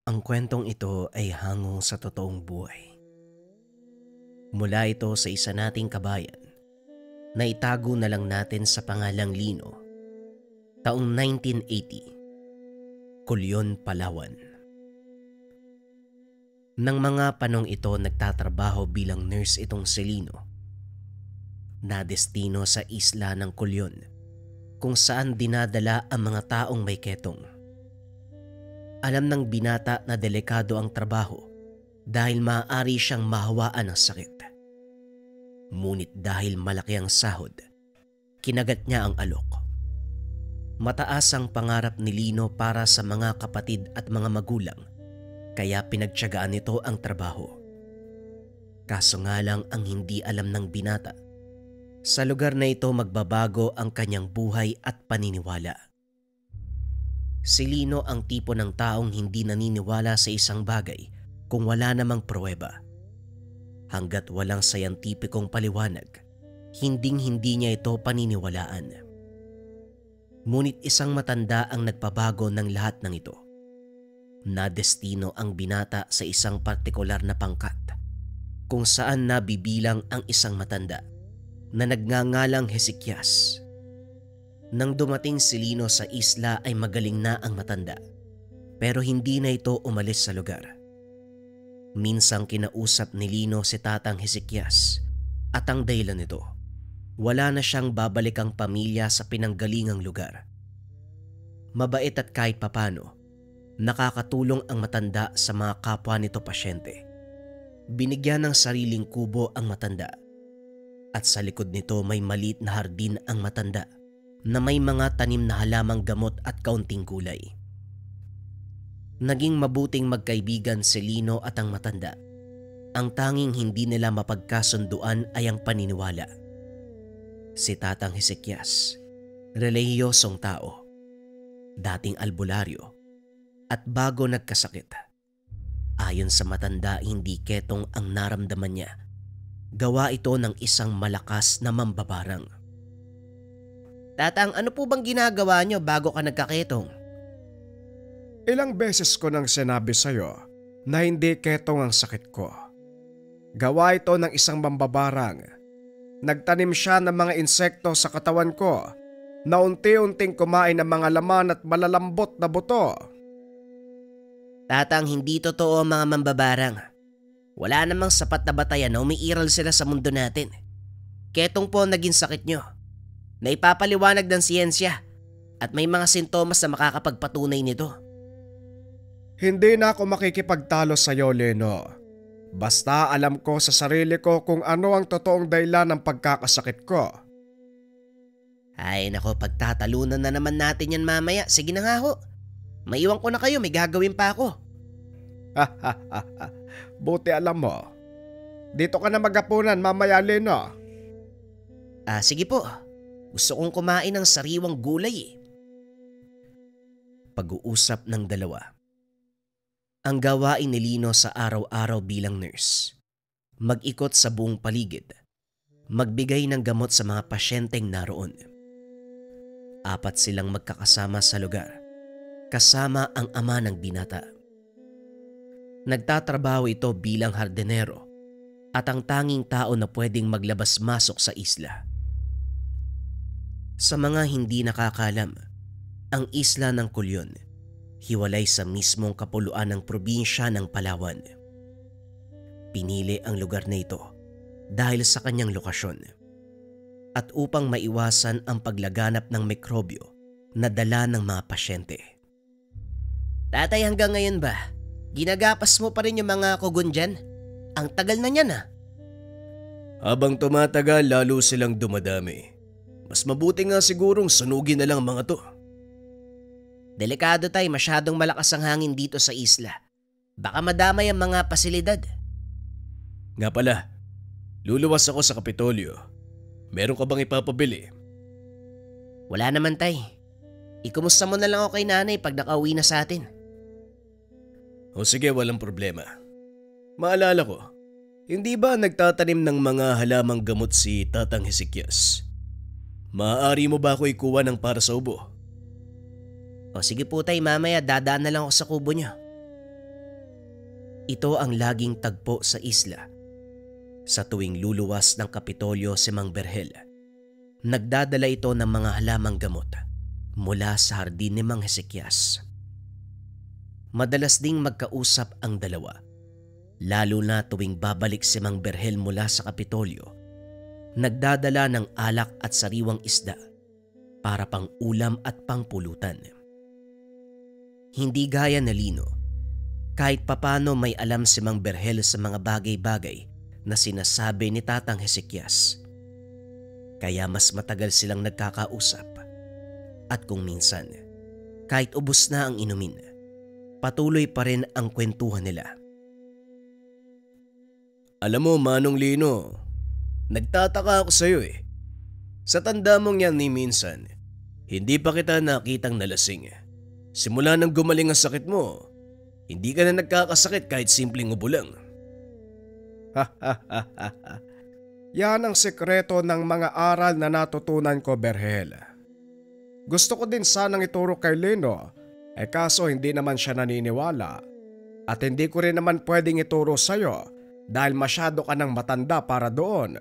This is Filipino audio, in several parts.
Ang kwentong ito ay hango sa totoong buhay. Mula ito sa isa nating kabayan na itago na lang natin sa pangalang Lino, taong 1980, Culion, Palawan. Nang mga panong ito nagtatrabaho bilang nurse itong si Lino, na destino sa isla ng Culion kung saan dinadala ang mga taong may ketong. Alam ng binata na delikado ang trabaho dahil maaari siyang mahawaan ng sakit. Ngunit dahil malaki ang sahod, kinagat niya ang alok. Mataas ang pangarap ni Lino para sa mga kapatid at mga magulang, kaya pinagtiyagaan nito ang trabaho. Kaso nga lang ang hindi alam ng binata, sa lugar na ito magbabago ang kanyang buhay at paniniwala. Si Lino ang tipo ng taong hindi naniniwala sa isang bagay kung wala namang pruweba. Hanggat walang sayantipikong paliwanag, hinding-hindi niya ito paniniwalaan. Ngunit isang matanda ang nagpabago ng lahat ng ito. Nadestino ang binata sa isang partikular na pangkat, kung saan nabibilang ang isang matanda na nagngangalang Hezekias. Nang dumating si Lino sa isla ay magaling na ang matanda, pero hindi na ito umalis sa lugar. Minsang kinausap ni Lino si Tatang Hezekias at ang dahilan nito, wala na siyang babalikang pamilya sa pinanggalingang lugar. Mabait at kahit papano, nakakatulong ang matanda sa mga kapwa nito pasyente. Binigyan ng sariling kubo ang matanda at sa likod nito may maliit na hardin ang matanda na may mga tanim na halamang gamot at kaunting gulay. Naging mabuting magkaibigan si Lino at ang matanda. Ang tanging hindi nila mapagkasunduan ay ang paniniwala. Si Tatang Hezekias, relihiyosong tao, dating albularyo, at bago nagkasakit, ayon sa matanda hindi ketong ang naramdaman niya. Gawa ito ng isang malakas na mambabarang. Tatang, ano po bang ginagawa niyo bago ka nagkaketong? Ilang beses ko nang sinabi sa'yo na hindi ketong ang sakit ko. Gawa ito ng isang mambabarang. Nagtanim siya ng mga insekto sa katawan ko na unti-unting kumain ng mga laman at malalambot na buto. Tatang, hindi totoo ang mga mambabarang. Wala namang sapat na batayan na umiiral sila sa mundo natin. Ketong po ang naging sakit nyo. Naipapaliwanag ng siyensya at may mga sintomas na makakapagpatunay nito. Hindi na ako makikipagtalo sa iyo, Leno. Basta alam ko sa sarili ko kung ano ang totoong dahilan ng pagkakasakit ko. Ay nako, pagtatalunan na naman natin yan mamaya. Sige na nga ho. Maiwan ko na kayo, may gagawin pa ako. Buti alam mo. Dito ka na magapunan mamaya, Leno. Sige po. Gusto kong kumain ng sariwang gulay eh. Pag-uusap ng dalawa. Ang gawain ni Lino sa araw-araw bilang nurse, mag-ikot sa buong paligid, magbigay ng gamot sa mga pasyenteng naroon. 4 silang magkakasama sa lugar, kasama ang ama ng binata. Nagtatrabaho ito bilang hardinero at ang tanging tao na pwedeng maglabas-masok sa isla. Sa mga hindi nakakalam, ang isla ng Culion hiwalay sa mismong kapuluan ng probinsya ng Palawan. Pinili ang lugar na ito dahil sa kanyang lokasyon at upang maiwasan ang paglaganap ng mikrobyo na dala ng mga pasyente. Tatay, hanggang ngayon ba, ginagapas mo pa rin yung mga kugon dyan? Ang tagal na niyan Habang tumatagal, lalo silang dumadami. Mas mabuti nga sigurong sunugin na lang mga to. Delikado tay, masyadong malakas ang hangin dito sa isla. Baka madamay ang mga pasilidad. Nga pala, luluwas ako sa Kapitolyo. Meron ka bang ipapabili? Wala naman tay. Ikumusta mo na lang ako kay nanay pag nakauwi na sa atin. O sige, walang problema. Maalala ko, hindi ba nagtatanim ng mga halamang gamot si Tatang Hezekias? Maaari mo ba ako ikuha ng para sa ubo? O sige po tay, mamaya dadaan na lang ako sa kubo niyo. Ito ang laging tagpo sa isla. Sa tuwing luluwas ng Kapitolyo si Mang Berhel, nagdadala ito ng mga halamang gamot mula sa hardin ni Mang Hesekias. Madalas ding magkausap ang dalawa, lalo na tuwing babalik si Mang Berhel mula sa Kapitolyo. Nagdadala ng alak at sariwang isda para pang ulam at pangpulutan. Hindi gaya na Lino, kahit papano may alam si Mang Berhel sa mga bagay-bagay na sinasabi ni Tatang Hesekias. Kaya mas matagal silang nagkakausap. At kung minsan, kahit ubos na ang inumin, patuloy pa rin ang kwentuhan nila. Alam mo, Manong Lino, nagtataka ako sa iyo eh. Sa tanda mong yan ni minsan, hindi pa kita nakitang nalasing. Simula nang gumaling ang sakit mo, hindi ka na nagkakasakit kahit simpleng ubo lang. Yan ang sekreto ng mga aral na natutunan ko, Berhel. Gusto ko din sanang ituro kay Lino, kaso hindi naman siya naniniwala. At hindi ko rin naman pwedeng ituro sa'yo dahil masyado ka nang matanda para doon.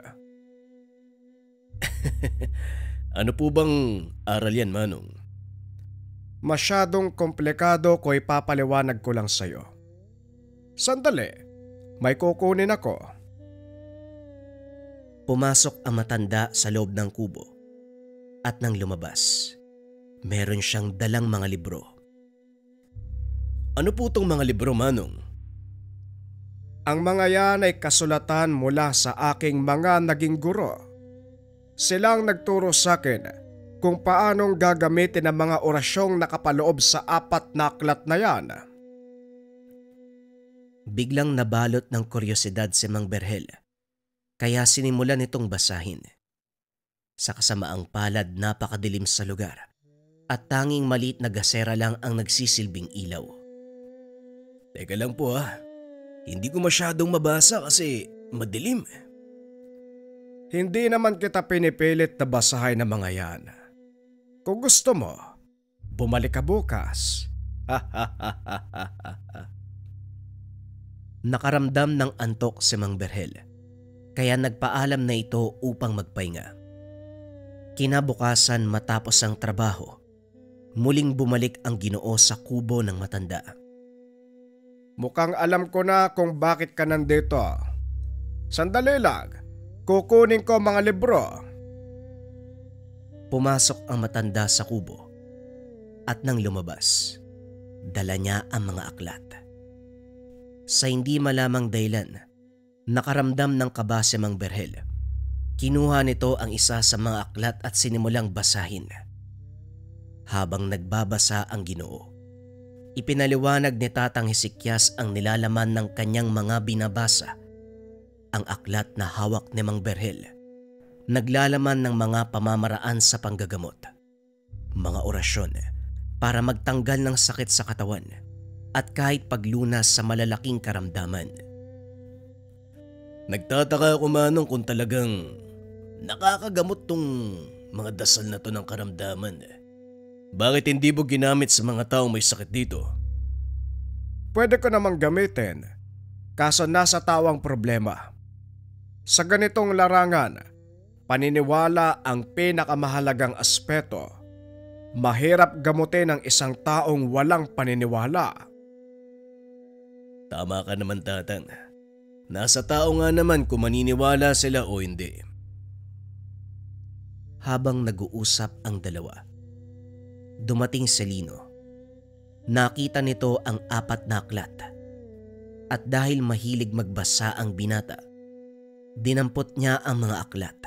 Ano po bang aral yan, Manong? Masyadong komplikado ko, ipapaliwanag ko lang sa'yo. Sandali. May kukunin ako. Pumasok ang matanda sa loob ng kubo at nang lumabas, meron siyang dalang mga libro. Ano po tong mga libro, Manong? Ang mga yan ay kasulatan mula sa aking mga naging guro. Silang nagturo sa akin kung paanong gagamitin ang mga orasyong nakapaloob sa 4 na aklat na yan. Biglang nabalot ng kuryosidad si Mang Berhel, kaya sinimulan itong basahin. Sa kasamaang palad, napakadilim sa lugar at tanging maliit na gasera lang ang nagsisilbing ilaw. Teka lang po hindi ko masyadong mabasa kasi madilim. Hindi naman kita pinipilit na basahin ng mga yan. Kung gusto mo, bumalik ka bukas. Nakaramdam ng antok si Mang Berhel, kaya nagpaalam na ito upang magpahinga. Kinabukasan matapos ang trabaho, muling bumalik ang Ginoo sa kubo ng matanda. Mukhang alam ko na kung bakit ka nandito. Sandali lang, kukunin ko mga libro. Pumasok ang matanda sa kubo at nang lumabas, dala niya ang mga aklat. Sa hindi malamang dahilan, nakaramdam ng kaba si Mang Berhel. Kinuha nito ang isa sa mga aklat at sinimulang basahin. Habang nagbabasa ang Ginoo, ipinaliwanag ni Tatang Hesekias ang nilalaman ng kanyang mga binabasa. Ang aklat na hawak ni Mang Berhel, naglalaman ng mga pamamaraan sa panggagamot, mga orasyon para magtanggal ng sakit sa katawan at kahit paglunas sa malalaking karamdaman. Nagtataka ako, Manong, kung talagang nakakagamot tong mga dasal na to ng karamdaman. Bakit hindi mo ginamit sa mga taong may sakit dito? Pwede ko namang gamitin, kaso nasa tao ang problema. Sa ganitong larangan, paniniwala ang pinakamahalagang aspeto. Mahirap gamutin ang isang taong walang paniniwala. Tama ka naman, Tatang. Nasa tao nga naman kung maniniwala sila o hindi. Habang nag-uusap ang dalawa, dumating si Lino. Nakita nito ang 4 na aklat. At dahil mahilig magbasa ang binata, dinampot niya ang mga aklat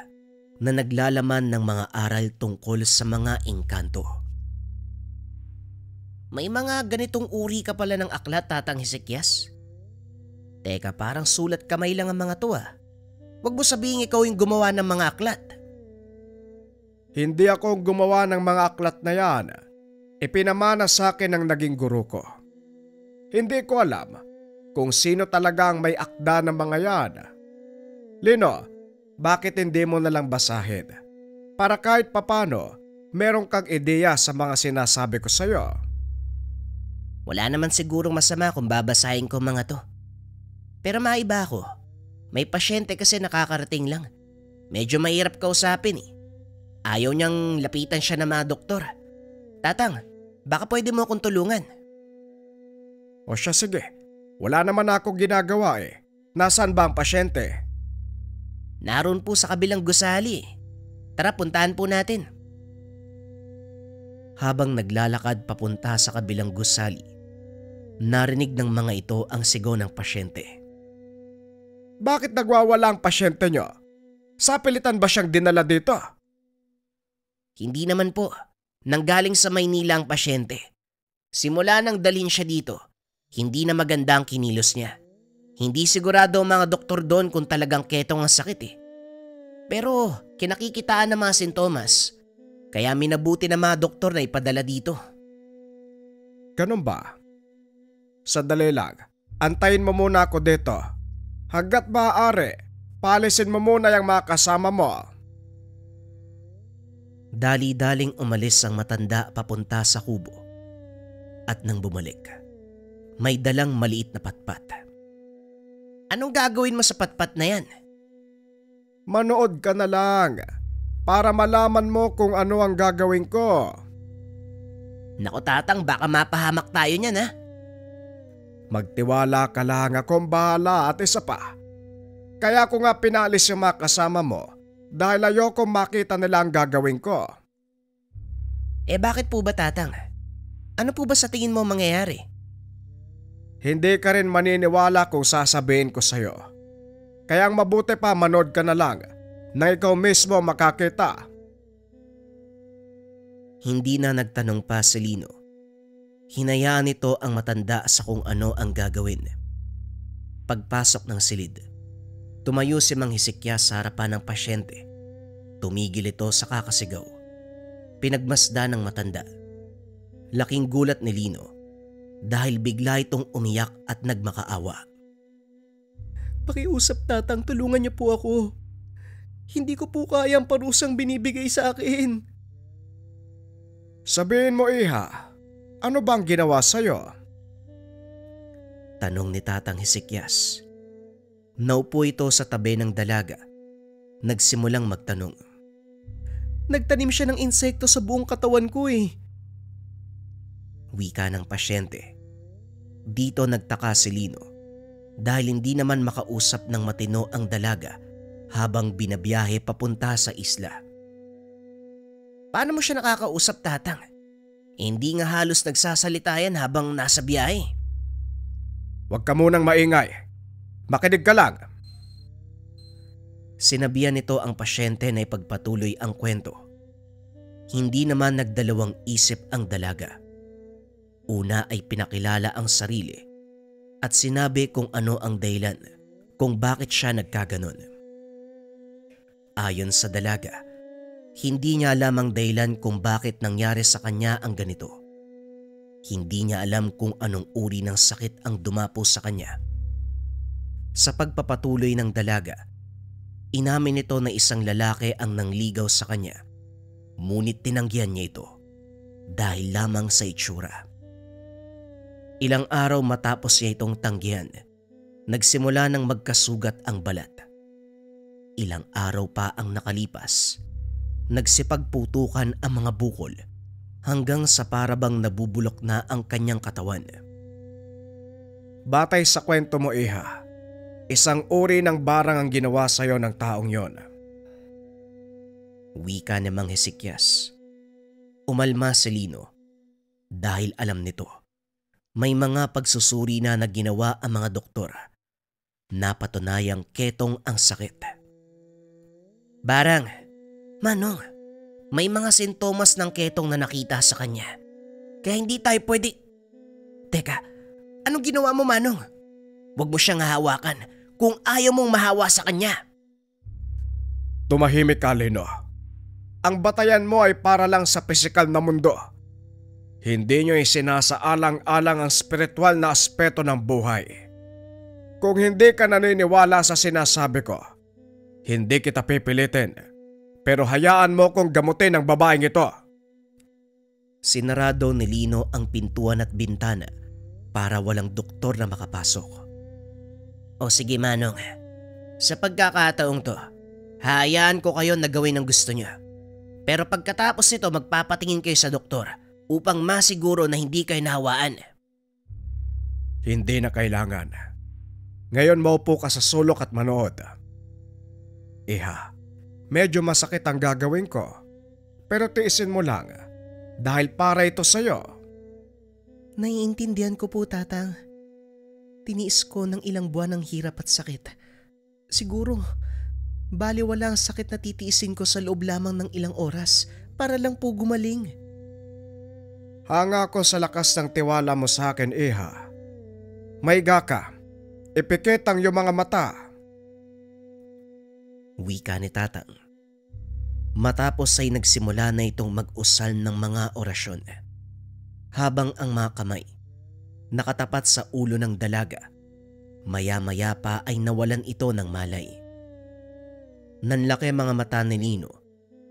na naglalaman ng mga aral tungkol sa mga engkanto. May mga ganitong uri ka pala ng aklat, Tatang Hesekias? Teka, parang sulat kamay lang ang mga to . Huwag mo sabihin ikaw yung gumawa ng mga aklat. Hindi ako gumawa ng mga aklat na yan. Ipinamana sa akin ng naging guro ko. Hindi ko alam kung sino talaga ang may akda ng mga yan. Lino, bakit hindi mo nalang basahin? Para kahit papano, meron kang ideya sa mga sinasabi ko sa'yo. Wala naman sigurong masama kung babasahin ko mga to. Pero maiba ako. May pasyente kasi nakakarating lang. Medyo mahirap kausapin eh. Ayaw niyang lapitan siya ng mga doktor. Tatang, baka pwede mo akong tulungan. O siya, sige. Wala naman ako ginagawa eh. Nasaan ba ang pasyente? Naroon po sa kabilang gusali. Tara, puntahan po natin. Habang naglalakad papunta sa kabilang gusali, narinig ng mga ito ang sigaw ng pasyente. Bakit nagwawala ang pasyente nyo? Sapilitan ba siyang dinala dito? Hindi naman po. Nanggaling sa Maynila ang pasyente. Simula nang dalhin siya dito, hindi na maganda ang kinilos niya. Hindi sigurado ang mga doktor doon kung talagang ketong ang sakit eh. Pero kinakikitaan ng mga sintomas, kaya minabuti ng mga doktor na ipadala dito. Ganun ba? Sandali lang, antayin mo muna ako dito. Hanggat maaari, paalisin mo muna yung mga kasama mo. Dali-daling umalis ang matanda papunta sa kubo. At nang bumalik, may dalang maliit na patpat. Anong gagawin mo sa patpat na yan? Manood ka na lang para malaman mo kung ano ang gagawin ko. Naku tatang, baka mapahamak tayo niyan ha. Magtiwala ka lang, akong bahala at isa pa. Kaya ko nga pinalis yung mga kasama mo dahil ayoko makita nila ang gagawin ko. Eh bakit po ba tatang? Ano po ba sa tingin mo mangyayari? Hindi ka rin maniniwala kung sasabihin ko sa'yo. Kaya ang mabuti pa manood ka na lang na ikaw mismo makakita. Hindi na nagtanong pa si Lino. Hinayaan nito ang matanda sa kung ano ang gagawin. Pagpasok ng silid, tumayo si Mang Hezekias sa harapan ng pasyente. Tumigil ito sa kakasigaw. Pinagmasdan ng matanda. Laking gulat ni Lino dahil bigla itong umiyak at nagmakaawa. Pakiusap tatang, tulungan niyo po ako. Hindi ko po kaya ang parusang binibigay sa akin. Sabihin mo iha, ano bang ginawa sa'yo? Tanong ni Tatang Hezekias. Naupo ito sa tabi ng dalaga. Nagsimulang magtanong. Nagtanim siya ng insekto sa buong katawan ko eh. Wika ng pasyente. Dito nagtaka si Lino dahil hindi naman makausap ng matino ang dalaga habang binabiyahe papunta sa isla. Paano mo siya nakakausap tatang? Hindi nga halos nagsasalita yan habang nasa biyahe. Huwag ka munang maingay. Makinig ka lang. Sinabihan nito ang pasyente na ipagpatuloy ang kwento. Hindi naman nagdalawang isip ang dalaga. Una ay pinakilala ang sarili at sinabi kung ano ang dahilan kung bakit siya nagkaganon. Ayon sa dalaga, hindi niya alam ang dahilan kung bakit nangyari sa kanya ang ganito. Hindi niya alam kung anong uri ng sakit ang dumapo sa kanya. Sa pagpapatuloy ng dalaga, inamin nito na isang lalaki ang nangligaw sa kanya, ngunit tinanggihan niya ito dahil lamang sa itsura. Ilang araw matapos niya itong tanggihan, nagsimula ng magkasugat ang balat. Ilang araw pa ang nakalipas, nagsipagputukan ang mga bukol hanggang sa parabang nabubulok na ang kanyang katawan. Batay sa kwento mo iha, isang uri ng barang ang ginawa sa'yo ng taong yon. Wika ni Mang Hezekias. Umalma si Lino dahil alam nito. May mga pagsusuri na ginawa ang mga doktor. Napatunayang ketong ang sakit. Barang, Manong, may mga sintomas ng ketong na nakita sa kanya. Kaya hindi tayo pwede... Teka, anong ginawa mo Manong? Huwag mo siyang hahawakan kung ayaw mong mahawa sa kanya. Tumahimik ka, Lino. Ang batayan mo ay para lang sa pisikal na mundo. Hindi nyo isinasaalang-alang ang spiritual na aspeto ng buhay. Kung hindi ka naniniwala sa sinasabi ko, hindi kita pipilitin, pero hayaan mo kong gamutin ang babaeng ito. Sinarado ni Lino ang pintuan at bintana para walang doktor na makapasok. O sige Manong, sa pagkakataong to, hayaan ko kayo na gawin ang gusto niyo. Pero pagkatapos nito magpapatingin kayo sa doktor upang masiguro na hindi kayo nahawaan. Hindi na kailangan. Ngayon maupo ka sa sulok at manood. Iha, medyo masakit ang gagawin ko. Pero tiisin mo lang dahil para ito sa'yo. Naiintindihan ko po, Tatang. Tiniis ko ng ilang buwan ng hirap at sakit. Siguro, baliwala ang sakit na titiisin ko sa loob lamang ng ilang oras para lang po gumaling. Hanga ko sa lakas ng tiwala mo sa akin, Iha. Maiga ka. Ipikit ang iyong mga mata. Wika ni Tatang. Matapos ay nagsimula na itong mag-usal ng mga orasyon. Habang ang mga kamay nakatapat sa ulo ng dalaga, maya-maya pa ay nawalan ito ng malay. Nanlaki mga mata ni Lino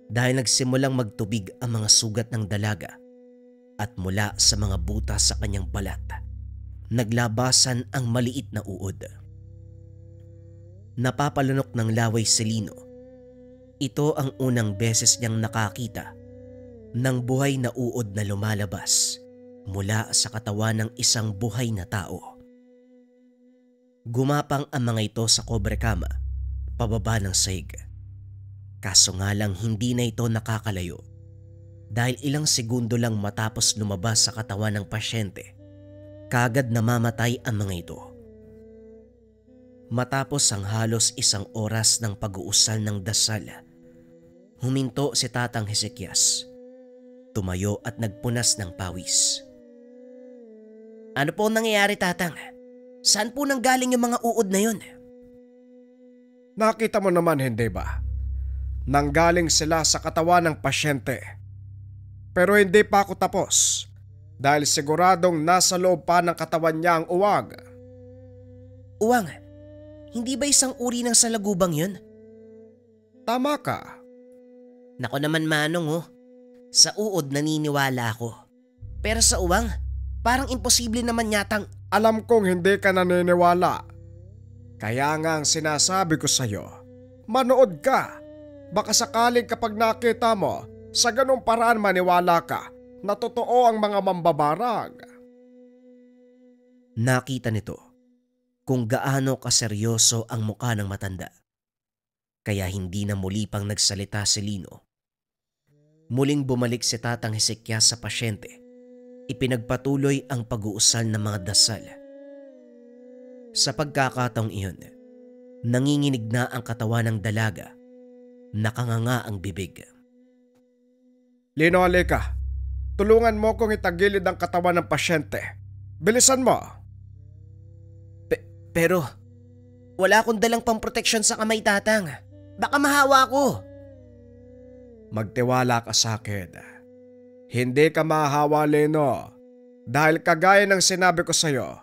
dahil nagsimulang magtubig ang mga sugat ng dalaga at mula sa mga butas sa kanyang balat, naglabasan ang maliit na uod. Napapalunok ng laway si Lino. Ito ang unang beses niyang nakakita ng buhay na uod na lumalabas mula sa katawan ng isang buhay na tao. Gumapang ang mga ito sa kobrekama, pababa ng saig. Kaso nga lang hindi na ito nakakalayo dahil ilang segundo lang matapos lumabas sa katawan ng pasyente, kaagad namamatay ang mga ito. Matapos ang halos isang oras ng pag-uusal ng dasal, huminto si Tatang Hezekias. Tumayo at nagpunas ng pawis. Ano po nangyayari, Tatang? Saan po nanggaling yung mga uod na yun? Nakita mo naman, hindi ba? Nanggaling sila sa katawan ng pasyente. Pero hindi pa ako tapos dahil siguradong nasa loob pa ng katawan niya ang uwag. Uwang? Hindi ba isang uri ng salagubang yun? Tama ka. Nako naman Manong sa uod naniniwala ako. Pero sa uwang, parang imposible naman yatang… Alam kong hindi ka naniniwala. Kaya nga ang sinasabi ko sa'yo, manood ka. Baka sakaling kapag nakita mo, sa ganung paraan maniwala ka na totoo ang mga mambabarag. Nakita nito kung gaano kaseryoso ang mukha ng matanda. Kaya hindi na muli pang nagsalita si Lino. Muling bumalik si Tatang Hezekias sa pasyente. Ipinagpatuloy ang pag-uusal ng mga dasal. Sa pagkakataong iyon, nanginginig na ang katawan ng dalaga. Nakanganga ang bibig. Lino, halika. Tulungan mo kong itagilid ang katawan ng pasyente. Bilisan mo. Pero, wala akong dalang pamproteksyon sa kamay, Tatang. Baka mahawa ko. Magtiwala ka sa akin. Hindi ka mahahawa, Lino. Dahil kagaya ng sinabi ko sa'yo,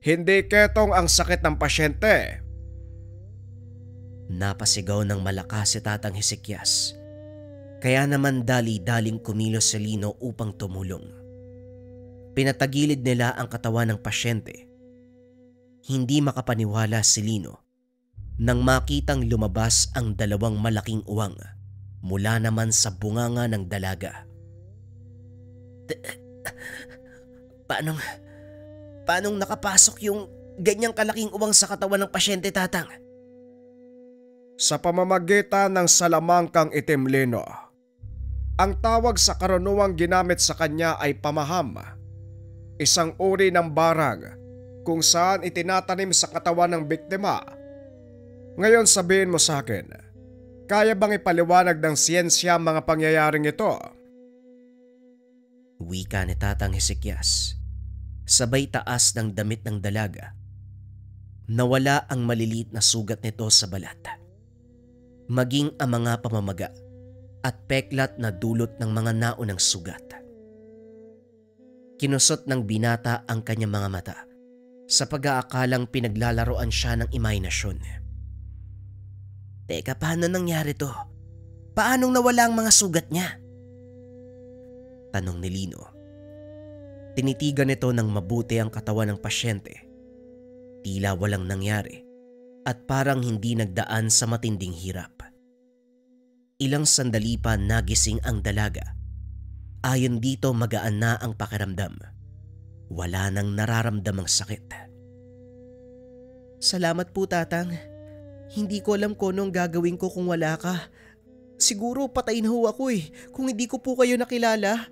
hindi ketong ang sakit ng pasyente. Napasigaw ng malakas si Tatang Hezekias. Kaya naman dali-daling kumilos si Lino upang tumulong. Pinatagilid nila ang katawan ng pasyente. Hindi makapaniwala si Lino nang makitang lumabas ang dalawang malaking uwang mula naman sa bunganga ng dalaga. Paanong nakapasok yung ganyang kalaking uwang sa katawan ng pasyente, Tatang? Sa pamamagitan ng salamangkang itim, Lino. Ang tawag sa karunungang ginamit sa kanya ay pamaham. Isang uri ng barang kung saan itinatanim sa katawan ng biktima. Ngayon sabihin mo sa akin, kaya bang ipaliwanag ng siyensya ang mga pangyayaring ito? Wika ni Tatang Hezekias. Sabay taas ng damit ng dalaga. Nawala ang maliliit na sugat nito sa balat. Maging ang mga pamamaga at peklat na dulot ng mga naunang sugat. Kinusot ng binata ang kanyang mga mata sa pag-aakalang pinaglalaroan siya ng imahinasyon. Teka, paano nangyari to? Paanong nawala ang mga sugat niya? Tanong ni Lino. Tinitigan nito ng mabuti ang katawan ng pasyente. Tila walang nangyari at parang hindi nagdaan sa matinding hirap. Ilang sandali pa nagising ang dalaga. Ayon dito magaan na ang pakiramdam. Wala nang nararamdamang sakit. Salamat po, Tatang. Hindi ko alam kung anong gagawin ko kung wala ka. Siguro patay na ho ako kung hindi ko po kayo nakilala.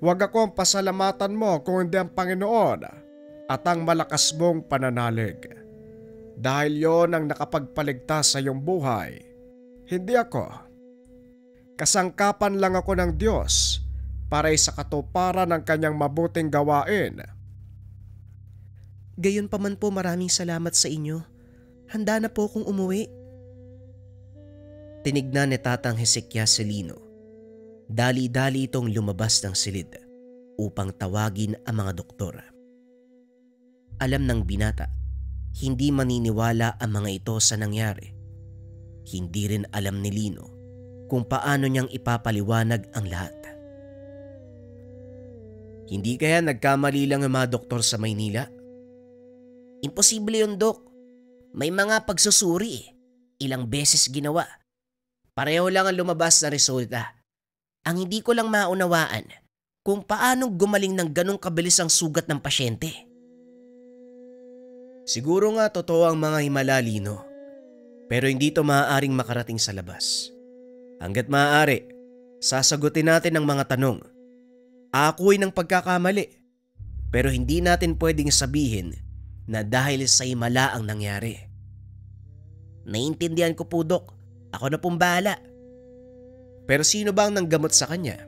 Huwag akong pasalamatan mo kung hindi ang Panginoon at ang malakas mong pananalig. Dahil yon ang nakapagpaligtas sa iyong buhay. Hindi ako. Kasangkapan lang ako ng Diyos para sa katuparan ng kanyang mabuting gawain. Gayon pa man po, maraming salamat sa inyo. Handa na po akong umuwi. Tinignan ni Tatang Hezekias si Lino. Dali-dali itong lumabas ng silid upang tawagin ang mga doktor. Alam ng binata, hindi maniniwala ang mga ito sa nangyari. Hindi rin alam ni Lino kung paano niyang ipapaliwanag ang lahat. Hindi kaya nagkamali lang ang mga doktor sa Maynila? Imposible yun, Dok. May mga pagsusuri Ilang beses ginawa. Pareho lang ang lumabas na resulta. Ang hindi ko lang maunawaan kung paano gumaling ng ganong kabilis ang sugat ng pasyente. Siguro nga totoo ang mga himala, Lino. Pero hindi ito maaaring makarating sa labas. Hanggat maaari, sasagutin natin ang mga tanong. Aakuin ng pagkakamali. Pero hindi natin pwedeng sabihin na dahil sa himala ang nangyari. Naiintindihan ko po, Dok. Ako na pong bahala. Pero sino ba ang nanggamot sa kanya?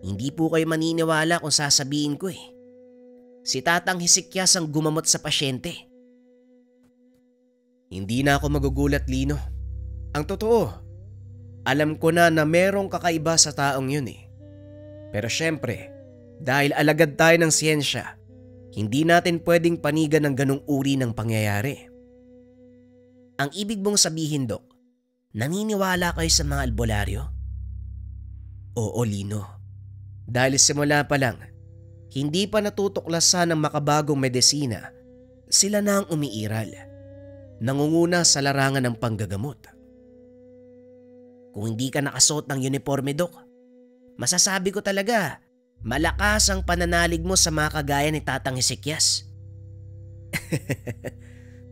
Hindi po kayo maniniwala kung sasabihin ko . Si Tatang Hezekias ang gumamot sa pasyente. Hindi na ako magugulat, Lino. Ang totoo, alam ko na merong kakaiba sa taong yun . Pero syempre, dahil alagad tayo ng siyensya, hindi natin pwedeng panigan ng ganong uri ng pangyayari. Ang ibig mong sabihin, Dok, naniniwala kayo sa mga albularyo? Oo, Lino. Dahil simula pa lang, hindi pa natutuklasan ng makabagong medisina, sila na ang umiiral. Nangunguna sa larangan ng panggagamot. Kung hindi ka nakasuot ng uniforme, Dok, masasabi ko talaga, malakas ang pananalig mo sa mga kagaya ni Tatang Hezekias.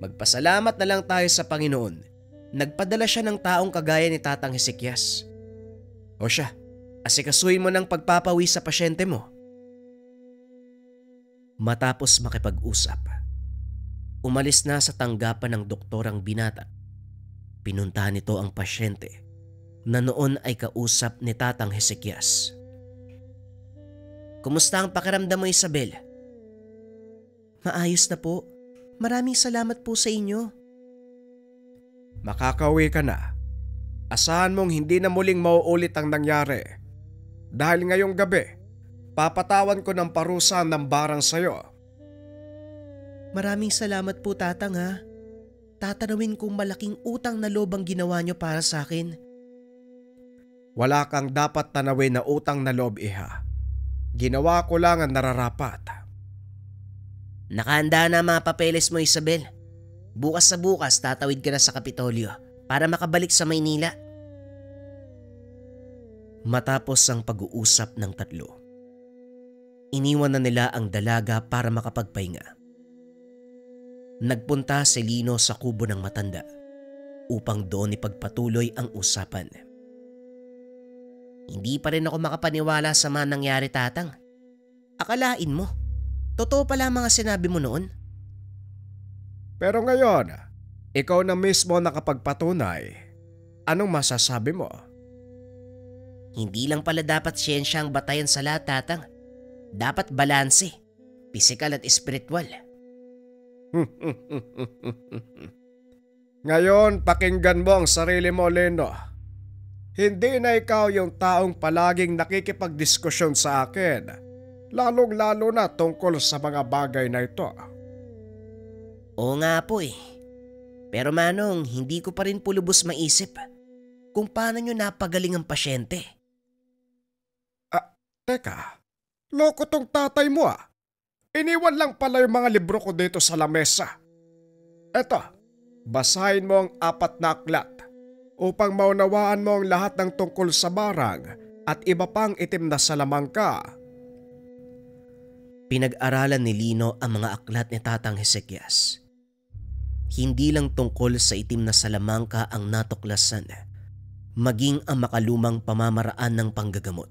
Magpasalamat na lang tayo sa Panginoon. Nagpadala siya ng taong kagaya ni Tatang Hezekias. O siya, asikasuhin mo ng pagpapawi sa pasyente mo. Matapos makipag-usap, umalis na sa tanggapan ng doktor ang binata. Pinuntahan nito ang pasyente na noon ay kausap ni Tatang Hezekias. Kumusta ang pakiramdam mo, Isabel? Maayos na po. Maraming salamat po sa inyo. Makakauwi ka na. Asahan mong hindi na muling mauulit ang nangyari. Dahil ngayong gabi, papatawan ko ng parusa ng barang sayo. Maraming salamat po, Tatang ha. Tatanawin kong malaking utang na loob ang ginawa niyo para sa akin. Wala kang dapat tanawin na utang na loob, iha. Ginawa ko lang ang nararapat. Nakahanda na mga papeles mo, Isabel. Bukas sa bukas tatawid ka na sa Kapitolyo para makabalik sa Maynila. Matapos ang pag-uusap ng tatlo, iniwan na nila ang dalaga para makapagpahinga. Nagpunta si Lino sa kubo ng matanda upang doon ipagpatuloy ang usapan. Hindi pa rin ako makapaniwala sa mga nangyari, Tatang. Akalain mo, totoo pala ang mga sinabi mo noon. Pero ngayon, ikaw na mismo nakapagpatunay. Anong masasabi mo? Hindi lang pala dapat siyensya ang batayan sa lahat, Tatang. Dapat balanse, pisikal at espiritual. Ngayon, pakinggan mo ang sarili mo, Lino. Hindi na ikaw yung taong palaging nakikipagdiskusyon sa akin, lalong-lalo na tungkol sa mga bagay na ito. Oo nga po . Pero Manong, hindi ko pa rin po lubos maisip kung paano nyo napagaling ang pasyente. Teka, loko tong tatay mo . Iniwan lang pala yung mga libro ko dito sa lamesa. Eto, basahin mo ang 4 na aklat upang maunawaan mo ang lahat ng tungkol sa barang at iba pang itim na salamangka. Pinag-aralan ni Lino ang mga aklat ni Tatang Hezekias. Hindi lang tungkol sa itim na salamangka ang natuklasan, maging ang makalumang pamamaraan ng panggagamot.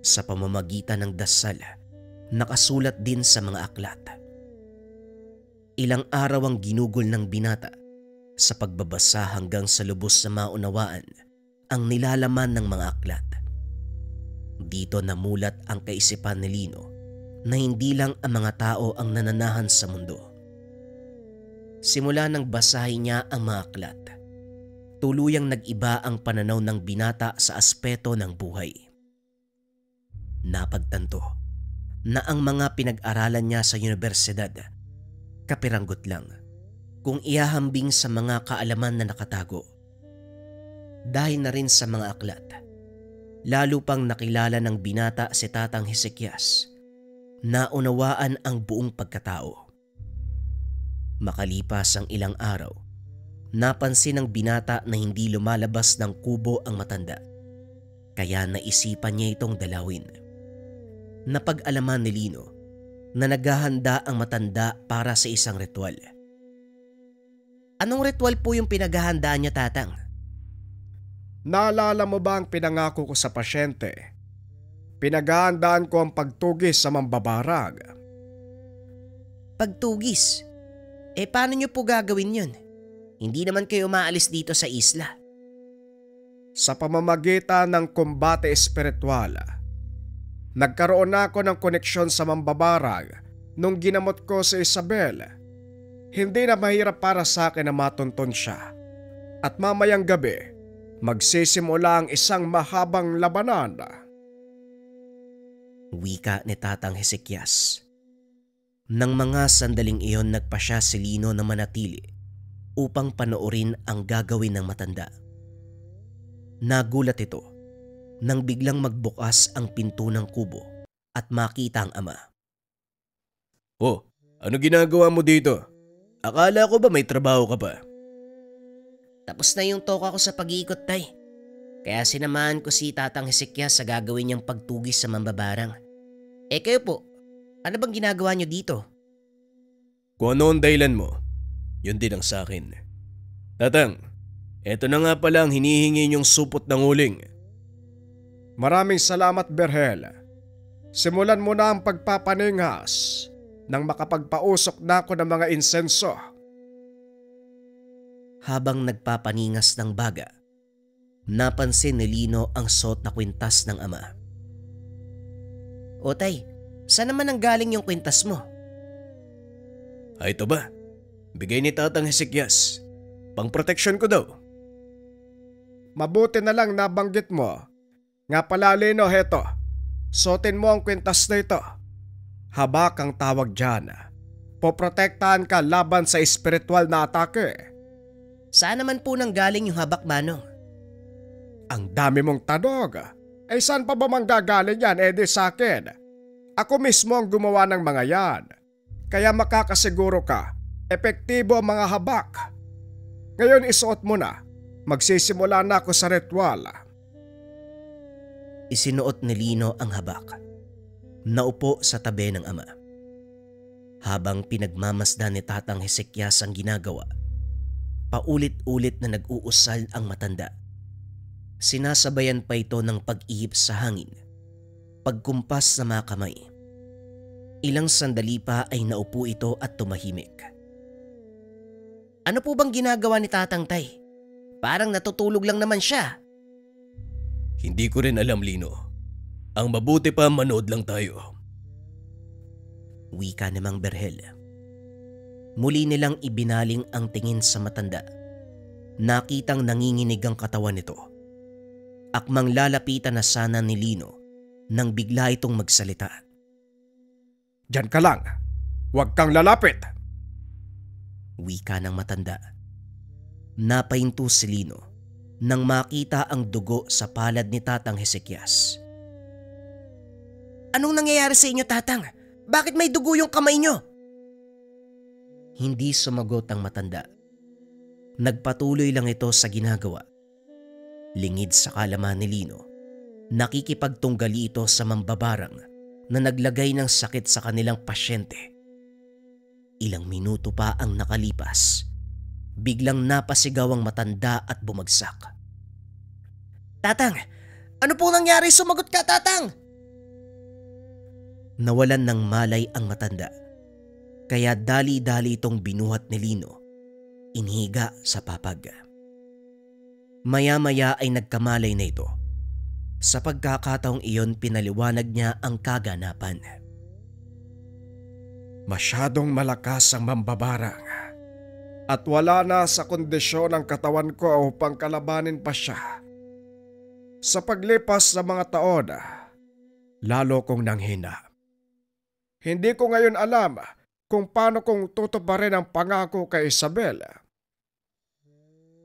Sa pamamagitan ng dasal, nakasulat din sa mga aklat. Ilang araw ang ginugol ng binata sa pagbabasa hanggang sa lubos na maunawaan ang nilalaman ng mga aklat. Dito namulat ang kaisipan ni Lino na hindi lang ang mga tao ang nananahan sa mundo. Simula nang basahin niya ang mga aklat, tuluyang nag-iba ang pananaw ng binata sa aspeto ng buhay. Napagtanto na ang mga pinag-aralan niya sa universidad, kapiranggot lang kung ihahambing sa mga kaalaman na nakatago. Dahil na rin sa mga aklat, lalo pang nakilala ng binata si Tatang Hezekias, naunawaan ang buong pagkatao. Makalipas ang ilang araw, napansin ng binata na hindi lumalabas ng kubo ang matanda, kaya naisipan niya itong dalawin. Napag-alaman ni Lino na naghahanda ang matanda para sa isang ritual. Anong ritual po yung pinaghahandaan niya, Tatang? Naalala mo ba ang pinangako ko sa pasyente? Pinaghahandaan ko ang pagtugis sa mambabarag. Pagtugis? Paano niyo po gagawin yun? Hindi naman kayo umaalis dito sa isla. Sa pamamagitan ng kumbate espiritual, nagkaroon na ako ng koneksyon sa mambabarag nung ginamot ko si Isabel. Hindi na mahirap para sa akin na matunton siya. At mamayang gabi, magsisimula ang isang mahabang labanan. Wika ni Tatang Hezekias. Nang mga sandaling iyon, nagpasya si Lino na manatili upang panoorin ang gagawin ng matanda. Nagulat ito nang biglang magbukas ang pinto ng kubo at makita ang ama. Oh, ano ginagawa mo dito? Akala ko ba may trabaho ka pa? Tapos na yung toka ko sa pag-iikot, Tay. Kaya sinamahan ko si Tatang Hezekias sa gagawin niyang pagtugis sa mambabarang. Kayo po, ano bang ginagawa niyo dito? Kung ano ang dahilan mo, yun din ang sa akin. Tatang, eto na nga pala ang hinihingi niyong supot ng uling. Maraming salamat, Berhel. Simulan mo na ang pagpapaningas nang makapagpausok na ako ng mga insenso. Habang nagpapaningas ng baga, napansin ni Lino ang suot na kwintas ng ama. O Tay, saan naman ang galing yung kwintas mo? Ito ba? Bigay ni Tatang Hezekias. Pang-proteksyon ko daw. Mabuti na lang nabanggit mo. Nga pala, Lino, heto. Suotin mo ang kwintas na ito. Habak ang tawag dyan. Poprotektahan ka laban sa espiritual na atake. Saan naman po nang galing yung habak, Manong? Ang dami mong tanog. Saan pa ba manggagaling yan? Di sa akin. Ako mismo ang gumawa ng mga yan. Kaya makakasiguro ka, epektibo ang mga habak. Ngayon isuot mo na. Magsisimula na ako sa ritual. Isinuot ni Lino ang habak. Naupo sa tabi ng ama. Habang pinagmamasdan ni Tatang Hezekias ang ginagawa, paulit-ulit na nag-uusal ang matanda. Sinasabayan pa ito ng pag-ihip sa hangin, pagkumpas sa mga kamay. Ilang sandali pa ay naupo ito at tumahimik. Ano po bang ginagawa ni Tatang, Tay? Parang natutulog lang naman siya. Hindi ko rin alam, Lino. Ang mabuti pa, manood lang tayo. Wika ni Mang Berhel. Muli nilang ibinaling ang tingin sa matanda. Nakitang nanginginig ang katawan nito. Akmang lalapitan na sana ni Lino nang bigla itong magsalita. Diyan ka lang. Huwag kang lalapit. Wika ng matanda. Napahinto si Lino nang makita ang dugo sa palad ni Tatang Hezekias. Anong nangyayari sa inyo, Tatang? Bakit may dugo yung kamay nyo? Hindi sumagot ang matanda. Nagpatuloy lang ito sa ginagawa. Lingid sa kalaman ni Lino, nakikipagtunggali ito sa mambabarang na naglagay ng sakit sa kanilang pasyente. Ilang minuto pa ang nakalipas. Biglang napasigaw ang matanda at bumagsak. "Tatang! Ano po nangyari? Sumagot ka, Tatang!" Nawalan ng malay ang matanda. Kaya dali-dali itong binuhat ni Lino. Inhiga sa papag. Maya-maya ay nagkamalay na ito. Sa pagkakataong iyon, pinaliwanag niya ang kaganapan. Masyadong malakas ang mambabarang at wala na sa kondisyon ang katawan ko upang kalabanin pa siya. Sa paglipas ng mga taon, lalo kong nanghina. Hindi ko ngayon alam kung paano kong tutuparin ang pangako kay Isabel.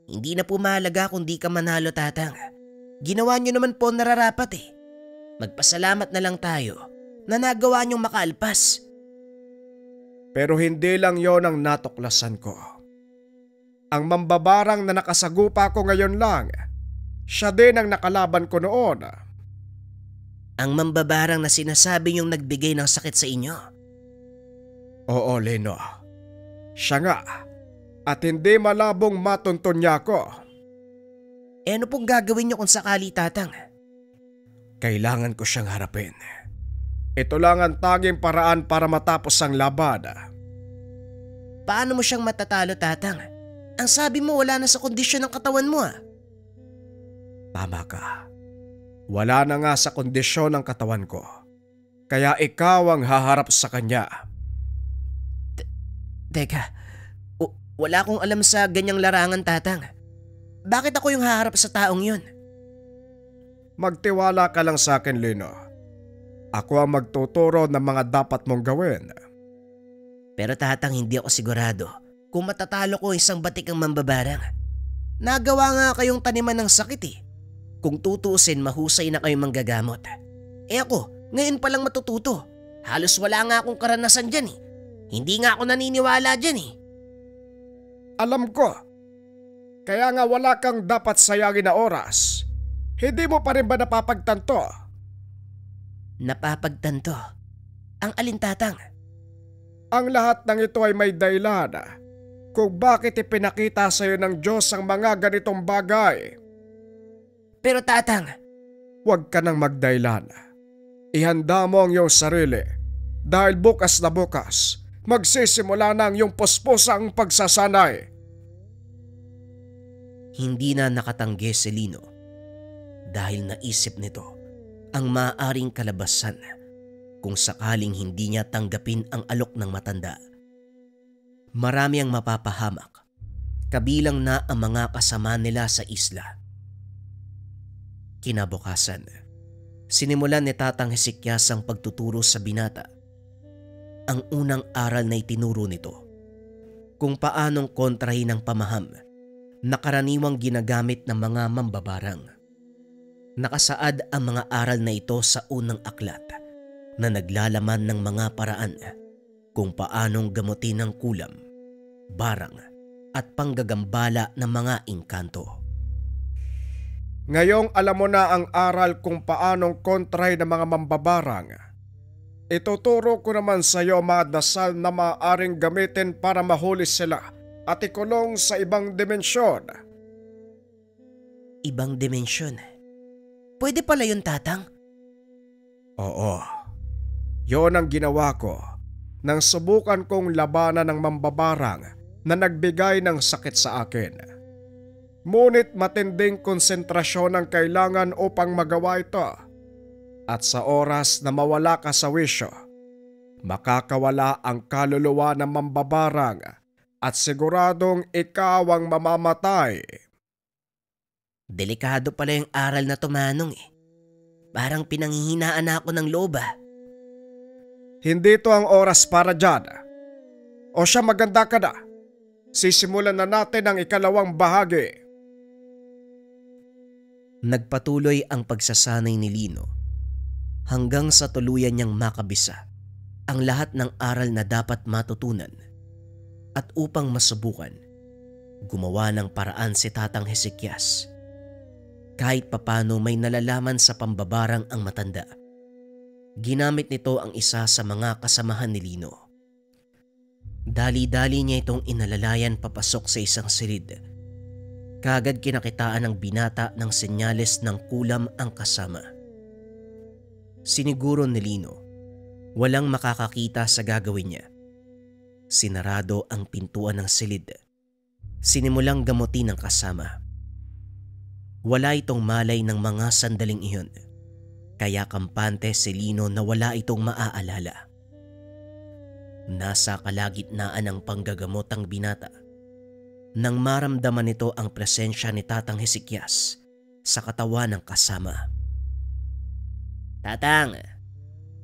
Hindi na po mahalaga kung di ka manalo, Tatang. Ginawa niyo naman po nararapat eh. Magpasalamat na lang tayo na nagawa niyong makaalpas. Pero hindi lang yon ang natuklasan ko. Ang mambabarang na nakasagupa ko ngayon lang, siya din ang nakalaban ko noon. Ang mambabarang na sinasabi niyong nagbigay ng sakit sa inyo? Oo, Lino. Siya nga. At hindi malabong matuntun niya ako. Ano pong gagawin niyo kung sakali, Tatang? Kailangan ko siyang harapin. Ito lang ang tanging paraan para matapos ang laban. Paano mo siyang matatalo, Tatang? Ang sabi mo wala na sa kondisyon ng katawan mo ah. Tama ka. Wala na nga sa kondisyon ng katawan ko. Kaya ikaw ang haharap sa kanya. Teka, wala akong alam sa ganyang larangan, Tatang. Bakit ako yung haharap sa taong yun? Magtiwala ka lang sa akin, Lino. Ako ang magtuturo ng mga dapat mong gawin. Pero Tatang, hindi ako sigurado kung matatalo ko isang batikang mambabarang. Nagawa nga kayong taniman ng sakit eh. Kung tutuusin, mahusay na kayong manggagamot. Ako, ngayon palang matututo. Halos wala nga akong karanasan dyan eh. Hindi nga ako naniniwala dyan eh. Alam ko. Kaya nga wala kang dapat sayangin na oras. Hindi mo pa rin ba napapagtanto? Napapagtanto? Ang alin, Tatang? Ang lahat ng ito ay may dahilan kung bakit ipinakita sa iyo ng Diyos ang mga ganitong bagay. Pero Tatang, huwag ka nang magdahilan. Ihanda mo ang iyong sarili dahil bukas na bukas magsisimula na ang iyong puspusang pagsasanay. Hindi na nakatanggi si Lino dahil naisip nito ang maaaring kalabasan kung sakaling hindi niya tanggapin ang alok ng matanda. Marami ang mapapahamak, kabilang na ang mga kasama nila sa isla. Kinabukasan, sinimulan ni Tatang Hezekias ang pagtuturo sa binata. Ang unang aral na itinuro nito, kung paanong kontrahin ang pamaham na karaniwang ginagamit ng mga mambabarang. Nakasaad ang mga aral na ito sa unang aklat na naglalaman ng mga paraan kung paanong gamutin ang kulam, barang at panggagambala ng mga engkanto. Ngayong alam mo na ang aral kung paanong kontrahin ng mga mambabarang, ituturo ko naman sa iyo mga dasal na maaaring gamitin para mahuli sila at ikulong sa ibang dimensyon. Ibang dimensyon? Pwede pala yun, Tatang? Oo. Yon ang ginawa ko nang subukan kong labanan ng mambabarang na nagbigay ng sakit sa akin. Ngunit matinding konsentrasyon ang kailangan upang magawa ito. At sa oras na mawala ka sa wisyo, makakawala ang kaluluwa ng mambabarang at siguradong ikaw ang mamamatay. Delikado pala yung aral na tumanong eh. Parang pinanghihinaan ako ng loob ah. Hindi to ang oras para dyan. O siya, maganda ka na. Sisimulan na natin ang ikalawang bahagi. Nagpatuloy ang pagsasanay ni Lino hanggang sa tuluyan niyang makabisa ang lahat ng aral na dapat matutunan. At upang masubukan, gumawa ng paraan si Tatang Hezekias. Kahit papano may nalalaman sa pambabarang ang matanda. Ginamit nito ang isa sa mga kasamahan ni Lino. Dali-dali niya itong inalalayan papasok sa isang silid. Kaagad kinakitaan ng binata ng senyales ng kulam ang kasama. Siniguro ni Lino, walang makakakita sa gagawin niya. Sinarado ang pintuan ng silid. Sinimulang gamutin ang kasama. Wala itong malay ng mga sandaling iyon, kaya kampante si Lino na wala itong maaalala. Nasa kalagitnaan ng panggagamot ang binata nang maramdaman nito ang presensya ni Tatang Hezekias sa katawan ng kasama. "Tatang,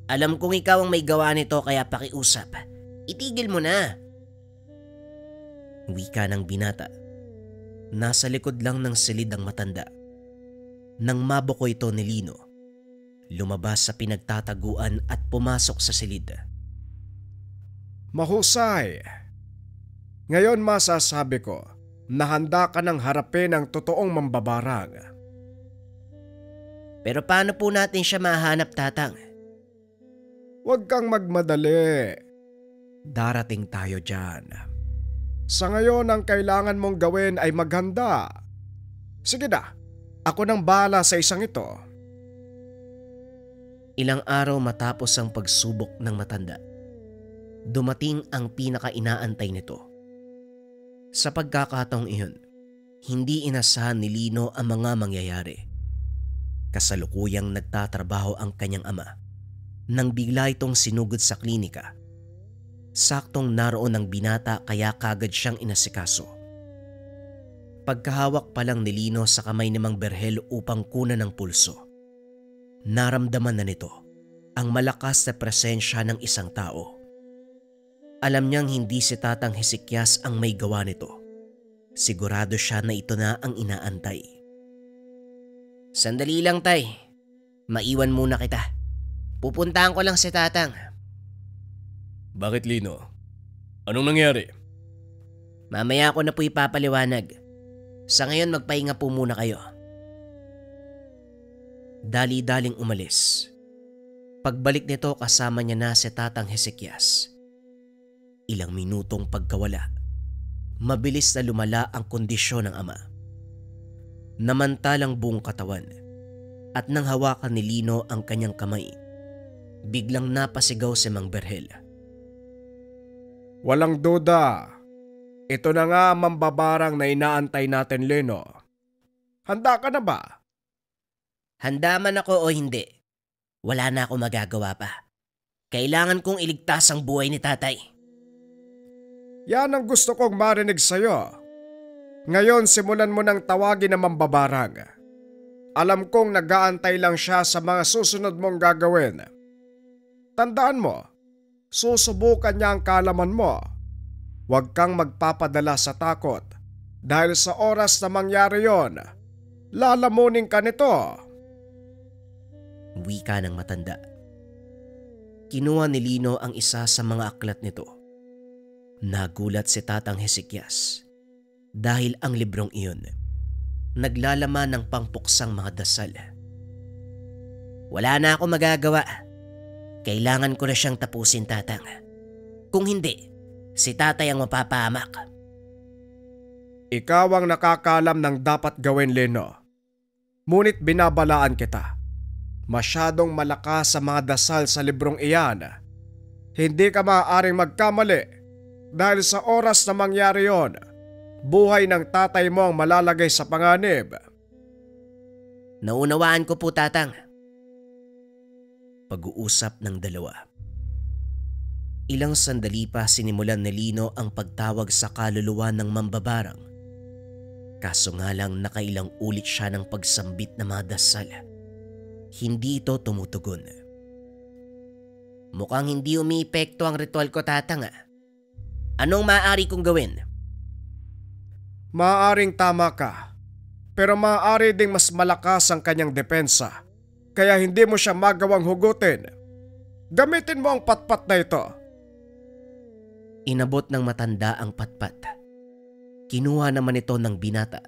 alam kong ikaw ang may gawa nito kaya pakiusap. Itigil mo na." Wika ng binata. Nasa likod lang ng silid ang matanda. Nang mabuko ito ni Lino, lumabas sa pinagtataguan at pumasok sa silid. Mahusay. Ngayon masasabi ko na handa ka ng harapin ang totoong mambabarang. Pero paano po natin siya mahanap, Tatang? Huwag kang magmadali. Darating tayo dyan. Sa ngayon ang kailangan mong gawin ay maghanda. Sige na, ako nang bahala sa isang ito. Ilang araw matapos ang pagsubok ng matanda, dumating ang pinaka-inaantay nito. Sa pagkakataong iyon, hindi inasahan ni Lino ang mga mangyayari. Kasalukuyang nagtatrabaho ang kanyang ama nang bigla itong sinugod sa klinika. Saktong naroon ang binata kaya kagad siyang inasikaso. Pagkahawak pa lang ni Lino sa kamay ni Mang Berhel upang kunan ng pulso, naramdaman na nito ang malakas na presensya ng isang tao. Alam niyang hindi si Tatang Hezekias ang may gawa nito. Sigurado siya na ito na ang inaantay. "Sandali lang, Tay. Maiwan muna kita. Pupuntahan ko lang si Tatang." Bakit, Lino? Anong nangyari? "Mamaya ako na po ipapaliwanag. Sa ngayon magpahinga po muna kayo." Dali-daling umalis. Pagbalik nito kasama niya na si Tatang Hezekias. Ilang minutong pagkawala, mabilis na lumala ang kondisyon ng ama. Namantalang buong katawan at nang hawakan ni Lino ang kanyang kamay, biglang napasigaw si Mang Berhel. Walang duda. Ito na nga ang mambabarang na inaantay natin, Lino. Handa ka na ba? "Handa man ako o hindi, wala na ako magagawa pa. Kailangan kong iligtas ang buhay ni Tatay." Yan ang gusto kong marinig sa'yo. Ngayon simulan mo nang tawagin ang mambabarang. Alam kong nag-aantay lang siya sa mga susunod mong gagawin. Tandaan mo, susubukan niya ang kaalaman mo. Huwag kang magpapadala sa takot dahil sa oras na mangyari yon, lalamunin ka nito. Wika ng matanda. Kinuha ni Lino ang isa sa mga aklat nito. Nagulat si Tatang Hezekias dahil ang librong iyon naglalaman ng pangpuksang mga dasal. "Wala na ako magagawa. Kailangan ko na siyang tapusin, Tatang. Kung hindi, si Tatay ang mapapahamak." Ikaw ang nakakalam ng dapat gawin, Lino. Ngunit binabalaan kita. Masyadong malakas sa mga dasal sa librong iyan. Hindi ka maaaring magkamali dahil sa oras na mangyari yon, buhay ng tatay mo ang malalagay sa panganib. "Naunawaan ko po, Tatang." Pag-uusap ng dalawa. Ilang sandali pa sinimulan ni Lino ang pagtawag sa kaluluwa ng mambabarang. Kaso nga lang nakailang ulit siya ng pagsambit na mga dasal. Hindi ito tumutugon. "Mukhang hindi umiepekto ang ritual ko, Tatang. Anong maaari kong gawin?" Maaaring tama ka, pero maaari ding mas malakas ang kanyang depensa, kaya hindi mo siya magawang hugutin. Gamitin mo ang patpat na ito. Inabot ng matanda ang patpat. Kinuha naman ito ng binata.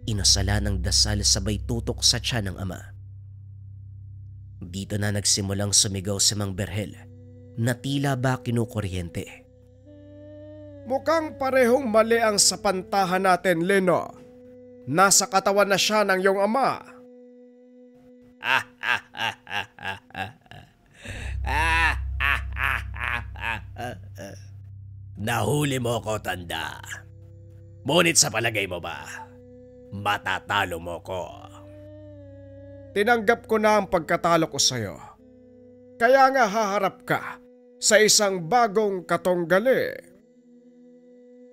Inasala ng dasal sabay tutok sa tiyan ng ama. Dito na nagsimulang sumigaw si Mang Berhel na tila ba kinukuryente. Mukhang parehong mali ang sapantahan natin, Lino. Nasa katawan na siya ng iyong ama. Nahuli mo ko, tanda. Ngunit sa palagay mo ba, matatalo mo ko? Tinanggap ko na ang pagkatalo ko sa'yo. Kaya nga haharap ka sa isang bagong katunggali.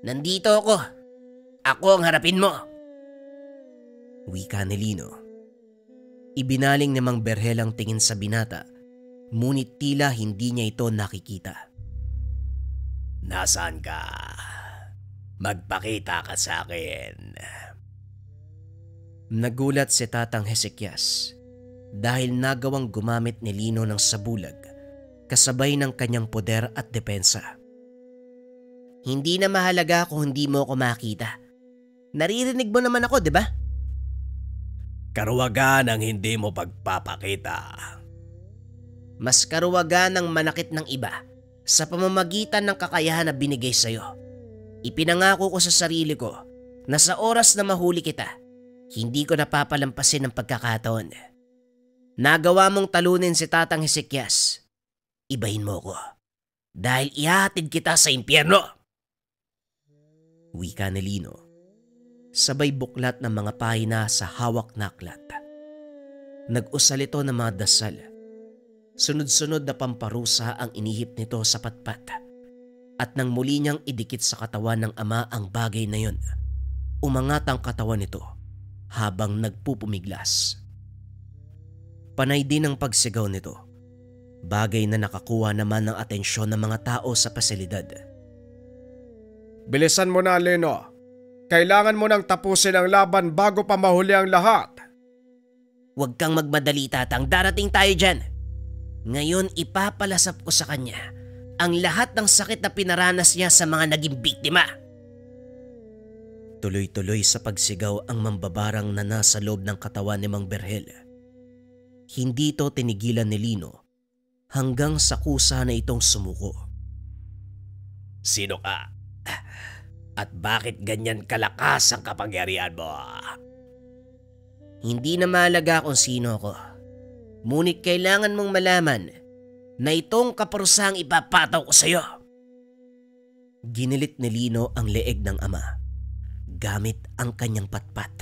Nandito ako. Ako ang harapin mo. Wika ni Lino. Ibinaling ni Mang Berhel ang tingin sa binata, ngunit tila hindi niya ito nakikita. Nasaan ka? Magpakita ka sa akin. Nagulat si Tatang Hezekias dahil nagawang gumamit ni Lino ng sabulag kasabay ng kanyang poder at depensa. Hindi na mahalaga kung hindi mo ako makita. Naririnig mo naman ako, di ba? Karuwagan ang hindi mo pagpapakita. Mas karuwagan ang manakit ng iba sa pamamagitan ng kakayahan na binigay sa'yo. Ipinangako ko sa sarili ko na sa oras na mahuli kita, hindi ko napapalampasin ang pagkakataon. Nagawa mong talunin si Tatang Hezekias. Ibahin mo ko dahil ihahatid kita sa impyerno. Wika ni Lino, sabay buklat ng mga pahina sa hawak na aklat. Nag-usal ito ng mga dasal. Sunod-sunod na pamparusa ang inihip nito sa patpat. At nang muli niyang idikit sa katawan ng ama ang bagay na yon, umangat ang katawan nito habang nagpupumiglas. Panay din ang pagsigaw nito, bagay na nakakuha naman ng atensyon ng mga tao sa pasilidad. Bilisan mo na, Lino. Kailangan mo nang tapusin ang laban bago pa mahuli ang lahat. Huwag kang magmadali, Tatang. Darating tayo dyan. Ngayon ipapalasap ko sa kanya ang lahat ng sakit na pinaranas niya sa mga naging biktima. Tuloy-tuloy sa pagsigaw ang mambabarang na nasa loob ng katawan ni Mang Berhel. Hindi ito tinigilan ni Lino hanggang sa kusa na itong sumuko. Sino ka? At bakit ganyan kalakas ang kapangyarihan mo? Hindi na mahalaga kung sino ako. Ngunit kailangan mong malaman na itong kaparusang ipapataw ko sa'yo. Ginilit ni Lino ang leeg ng ama gamit ang kanyang patpat.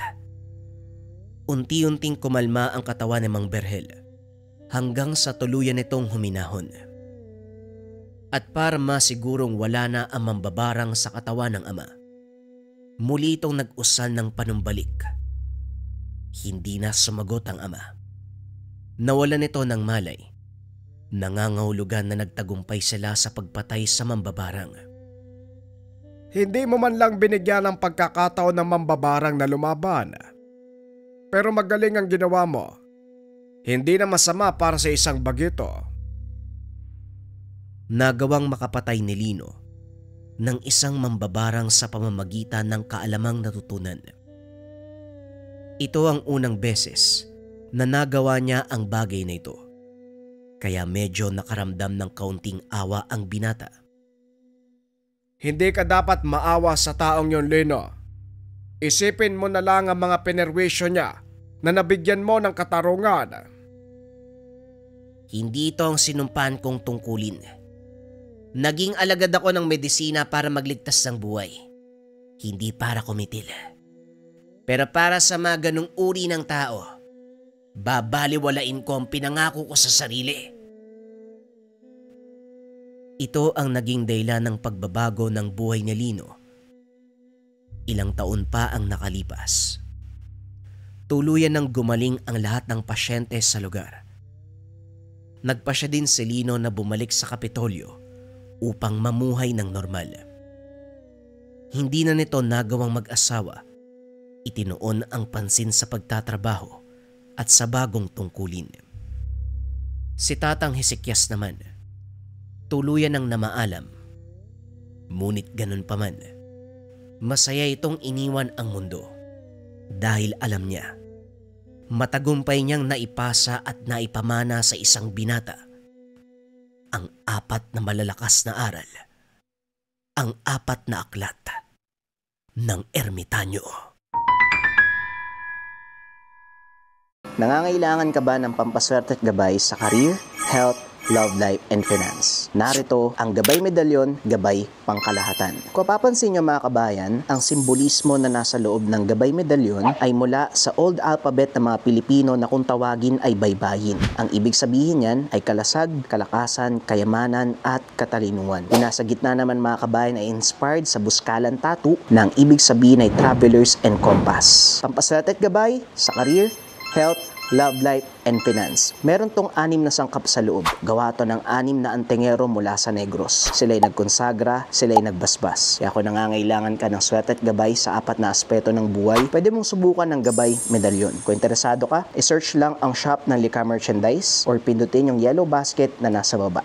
Unti-unting kumalma ang katawan ni Mang Berhel hanggang sa tuluyan nitong huminahon. At para masigurong wala na ang mambabarang sa katawan ng ama, muli itong nag-usal ng panumbalik. Hindi na sumagot ang ama. Nawalan ito ng malay. Nangangahulugan na nagtagumpay sila sa pagpatay sa mambabarang. Hindi mo man lang binigyan ng pagkakataon ng mambabarang na lumaban. Pero magaling ang ginawa mo. Hindi na masama para sa isang bagito. Nagawang makapatay ni Lino ng isang mambabarang sa pamamagitan ng kaalamang natutunan. Ito ang unang beses na nagawa niya ang bagay na ito, kaya medyo nakaramdam ng kaunting awa ang binata. Hindi ka dapat maawa sa taong yon, Lino. Isipin mo na lang ang mga penerwisyo niya na nabigyan mo ng katarungan. Hindi ito ang sinumpaan kong tungkulin. Naging alagad ako ng medisina para magligtas ng buhay. Hindi para kumitil. Pero para sa mga ganong uri ng tao, babaliwalain ko ang pinangako ko sa sarili. Ito ang naging dahilan ng pagbabago ng buhay ni Lino. Ilang taon pa ang nakalipas. Tuluyan ng gumaling ang lahat ng pasyente sa lugar. Nagpasya din si Lino na bumalik sa Kapitolyo upang mamuhay ng normal. Hindi na nito nagawang mag-asawa. Itinoon ang pansin sa pagtatrabaho at sa bagong tungkulin. Si Tatang Hezekias naman, tuluyan ng namaalam. Ngunit ganun pa man, masaya itong iniwan ang mundo dahil alam niya, matagumpay niyang naipasa at naipamana sa isang binata ang 4 na malalakas na aral, ang 4 na aklat ng ermitanyo. Nangangailangan ka ba ng pampaswerte at gabay sa career, health, love life, and finance? Narito ang Gabay Medalyon, Gabay Pangkalahatan. Kung papansin nyo mga kabayan, ang simbolismo na nasa loob ng Gabay Medalyon ay mula sa old alphabet ng mga Pilipino na kung tawagin ay baybayin. Ang ibig sabihin yan ay kalasag, kalakasan, kayamanan, at katalinuhan. Yung nasa gitna naman mga kabayan ay inspired sa buskalan tattoo na ang ibig sabihin ay travelers and compass. Pampaswerte at gabay sa career, health, love life, and finance. Meron tong 6 na sangkap sa loob. Gawa to ng 6 na antingero mula sa Negros. Sila'y nagkonsagra, sila'y nagbasbas. Kaya kung nangangailangan ka ng swerte at gabay sa 4 na aspeto ng buhay, pwede mong subukan ng Gabay Medalyon. Kung interesado ka, i-search lang ang shop ng Lika Merchandise or pindutin yung yellow basket na nasa baba.